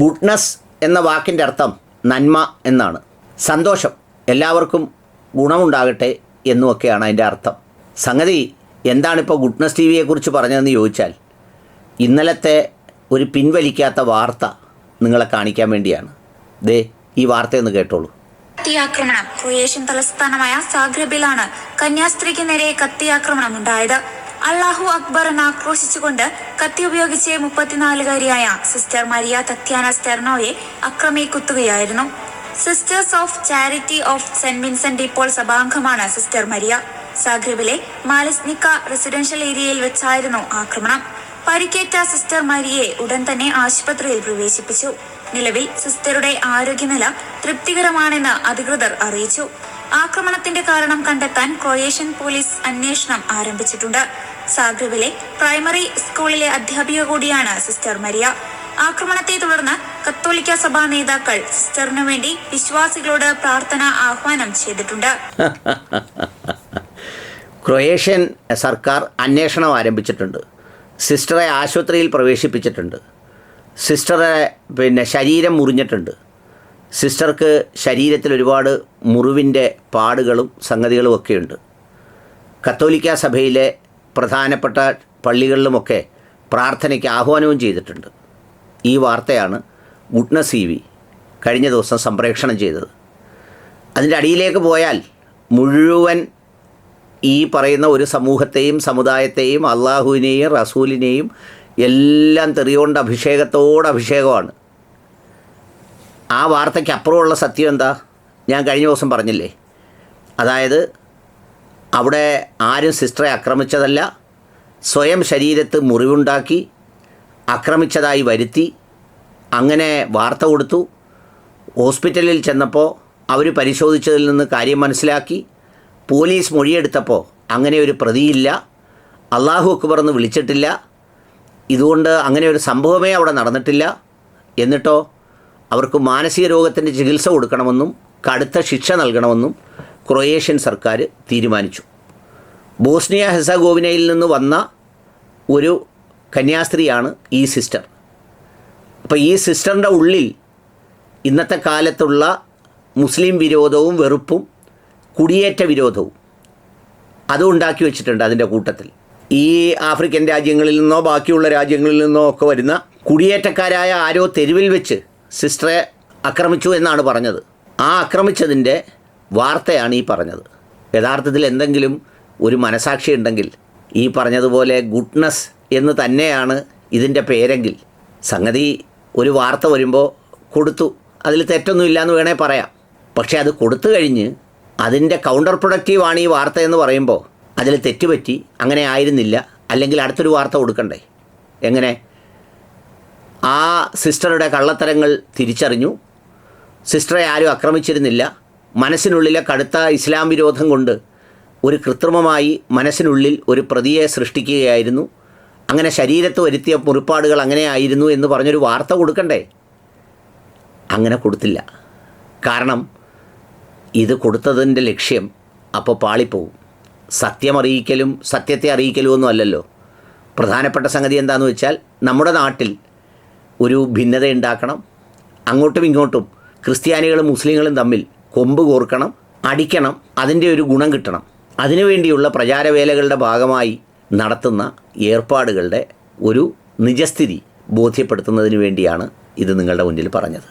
Goodness എന്ന വാക്കിൻ്റെ അർത്ഥം നന്മ എന്നാണ്. സന്തോഷം, എല്ലാവർക്കും ഗുണമുണ്ടാകട്ടെ എന്നുമൊക്കെയാണ് അതിൻ്റെ അർത്ഥം. സംഗതി എന്താണിപ്പോൾ ഗുഡ്നസ് ടി വിയെക്കുറിച്ച് പറഞ്ഞതെന്ന് ചോദിച്ചാൽ, ഇന്നലത്തെ ഒരു പിൻവലിക്കാത്ത വാർത്ത നിങ്ങളെ കാണിക്കാൻ വേണ്ടിയാണ്. ദേ ഈ വാർത്തയൊന്ന് കേട്ടോളൂ. കത്തിയാക്രമണം. ക്രൊയേഷ്യൻ തലസ്ഥാനമായ സാഗ്രബിലാണ് കന്യാസ്ത്രീക്ക് നേരെ കത്തിയാക്രമണം ഉണ്ടായത്. അല്ലാഹു അക്ബർ എന്ന് ആക്രോശിച്ചുകൊണ്ട് കത്തി ഉപയോഗിച്ച് 34-കാരിയായ സിസ്റ്റർ മരിയ തത്യാന സ്റ്റെർണോയെ അക്രമി കുത്തുകയായിരുന്നു. Sisters of charity of Saint Vincent de Paul സഭാംഗമാണ് സിസ്റ്റർ മരിയ. സാഗ്രബിലെ മാലിസ്നിക്ക റെസിഡൻഷ്യൽ ഏരിയയിൽ വെച്ചായിരുന്നു ആക്രമണം. പരിക്കേറ്റ സിസ്റ്റർ മരിയെ ഉടൻ തന്നെ ആശുപത്രിയിൽ പ്രവേശിപ്പിച്ചു. നിലവിൽ സിസ്റ്ററുടെ ആരോഗ്യനില തൃപ്തികരമാണെന്ന് അധികൃതർ അറിയിച്ചു. ആക്രമണത്തിന്റെ കാരണം കണ്ടെത്താൻ ക്രൊയേഷ്യൻ പോലീസ് അന്വേഷണം ആരംഭിച്ചിട്ടുണ്ട്. സാഗ്രബിലെ പ്രൈമറി സ്കൂളിലെ അധ്യാപിക കൂടിയാണ് സിസ്റ്റർ മരിയ. ആക്രമണത്തെ തുടർന്ന് കത്തോലിക്ക സഭാ നേതാക്കൾ സിസ്റ്ററിനു വേണ്ടി വിശ്വാസികളോട് പ്രാർത്ഥന ആഹ്വാനം ചെയ്തിട്ടുണ്ട്. ക്രൊയേഷ്യൻ സർക്കാർ അന്വേഷണം ആരംഭിച്ചിട്ടുണ്ട്. സിസ്റ്ററെ ആശുപത്രിയിൽ പ്രവേശിപ്പിച്ചിട്ടുണ്ട്. സിസ്റ്ററെ ശരീരം മുറിഞ്ഞിട്ടുണ്ട്. സിസ്റ്റർക്ക് ശരീരത്തിൽ ഒരുപാട് മുറിവിൻ്റെ പാടുകളും സംഗതികളും ഒക്കെയുണ്ട്. കത്തോലിക്ക സഭയിലെ പ്രധാനപ്പെട്ട പള്ളികളിലുമൊക്കെ പ്രാർത്ഥനയ്ക്ക് ആഹ്വാനവും ചെയ്തിട്ടുണ്ട്. ഈ വാർത്തയാണ് ഗുഡ്നസ് ടി വി കഴിഞ്ഞ ദിവസം സംപ്രേഷണം ചെയ്തത്. അതിൻ്റെ അടിയിലേക്ക് പോയാൽ മുഴുവൻ ഈ പറയുന്ന ഒരു സമൂഹത്തെയും സമുദായത്തെയും അള്ളാഹുവിനെയും റസൂലിനെയും എല്ലാം തെറിയോണ്ട് അഭിഷേകമാണ്. ആ വാർത്തയ്ക്ക് അപ്പുറമുള്ള സത്യം എന്താ? ഞാൻ കഴിഞ്ഞ ദിവസം പറഞ്ഞില്ലേ, അതായത് അവിടെ ആരും സിസ്റ്ററെ ആക്രമിച്ചതല്ല, സ്വയം ശരീരത്ത് മുറിവുണ്ടാക്കി ആക്രമിച്ചതായി വരുത്തി അങ്ങനെ വാർത്ത കൊടുത്തു. ഹോസ്പിറ്റലിൽ ചെന്നപ്പോൾ അവർ പരിശോധിച്ചതിൽ നിന്ന് കാര്യം മനസ്സിലാക്കി. പോലീസ് മൊഴിയെടുത്തപ്പോൾ അങ്ങനെ ഒരു പ്രതിയില്ല, അല്ലാഹു അക്ബർ എന്ന് വിളിച്ചിട്ടില്ല, ഇതുകൊണ്ട് അങ്ങനെ ഒരു സംഭവമേ അവിടെ നടന്നിട്ടില്ല. എന്നിട്ടോ അവർക്ക് മാനസിക രോഗത്തിൻ്റെ ചികിത്സ കൊടുക്കണമെന്നും കടുത്ത ശിക്ഷ നൽകണമെന്നും ക്രൊയേഷ്യൻ സർക്കാർ തീരുമാനിച്ചു. ബോസ്നിയ ഹെർസഗോവിനയിൽ നിന്ന് വന്ന ഒരു കന്യാസ്ത്രീയാണ് ഈ സിസ്റ്റർ. അപ്പോൾ ഈ സിസ്റ്ററിൻ്റെ ഉള്ളിൽ ഇന്നത്തെ കാലത്തുള്ള മുസ്ലിം വിരോധവും വെറുപ്പും കുടിയേറ്റ വിരോധവും അതും ഉണ്ടാക്കി വെച്ചിട്ടുണ്ട്. അതിൻ്റെ കൂട്ടത്തിൽ ഈ ആഫ്രിക്കൻ രാജ്യങ്ങളിൽ നിന്നോ ബാക്കിയുള്ള രാജ്യങ്ങളിൽ നിന്നോ ഒക്കെ വരുന്ന കുടിയേറ്റക്കാരായ ആരോ തെരുവിൽ വെച്ച് സിസ്റ്ററെ ആക്രമിച്ചു എന്നാണ് പറഞ്ഞത്. ആ ആക്രമിച്ചതിൻ്റെ വാർത്തയാണ് ഈ പറഞ്ഞത്. യഥാർത്ഥത്തിൽ എന്തെങ്കിലും ഒരു മനസാക്ഷി ഉണ്ടെങ്കിൽ ഈ പറഞ്ഞതുപോലെ ഗുഡ്നസ് എന്ന് തന്നെയാണ് ഇതിൻ്റെ പേരെങ്കിൽ, സംഗതി ഒരു വാർത്ത വരുമ്പോൾ കൊടുത്തു, അതിൽ തെറ്റൊന്നുമില്ല എന്ന് വേണേൽ പറയാം. പക്ഷേ അത് കൊടുത്തു കഴിഞ്ഞ് അതിൻ്റെ കൗണ്ടർ പ്രൊഡക്റ്റീവാണ് ഈ വാർത്ത എന്ന് പറയുമ്പോൾ അതിൽ തെറ്റുപറ്റി, അങ്ങനെ ആയിരുന്നില്ല, അല്ലെങ്കിൽ അടുത്തൊരു വാർത്ത കൊടുക്കണ്ടേ? എങ്ങനെ? ആ സിസ്റ്ററുടെ കള്ളത്തരങ്ങൾ തിരിച്ചറിഞ്ഞു, സിസ്റ്ററെ ആരും ആക്രമിച്ചിരുന്നില്ല, മനസ്സിനുള്ളിലെ കടുത്ത ഇസ്ലാം വിരോധം കൊണ്ട് ഒരു കൃത്രിമമായി മനസ്സിനുള്ളിൽ ഒരു പ്രതിയെ സൃഷ്ടിക്കുകയായിരുന്നു, അങ്ങനെ ശരീരത്ത് വരുത്തിയ മുറിപ്പാടുകൾ അങ്ങനെ ആയിരുന്നു എന്ന് പറഞ്ഞൊരു വാർത്ത കൊടുക്കണ്ടേ? അങ്ങനെ കൊടുത്തില്ല. കാരണം ഇത് കൊടുത്തതിൻ്റെ ലക്ഷ്യം അപ്പോൾ പാളിപ്പോവും. സത്യമറിയിക്കലും സത്യത്തെ അറിയിക്കലും ഒന്നും അല്ലല്ലോ. പ്രധാനപ്പെട്ട സംഗതി എന്താണെന്ന് വെച്ചാൽ, നമ്മുടെ നാട്ടിൽ ഒരു ഭിന്നത ഉണ്ടാക്കണം, അങ്ങോട്ടും ഇങ്ങോട്ടും ക്രിസ്ത്യാനികളും മുസ്ലിങ്ങളും തമ്മിൽ കൊമ്പ് കോർക്കണം, അടിക്കണം, അതിൻ്റെ ഒരു ഗുണം കിട്ടണം. അതിനുവേണ്ടിയുള്ള പ്രചാരവേലകളുടെ ഭാഗമായി നടത്തുന്ന ഏർപ്പാടുകളുടെ ഒരു നിജസ്ഥിതി ബോധ്യപ്പെടുത്തുന്നതിന് വേണ്ടിയാണ് ഇത് നിങ്ങളുടെ മുന്നിൽ പറഞ്ഞത്.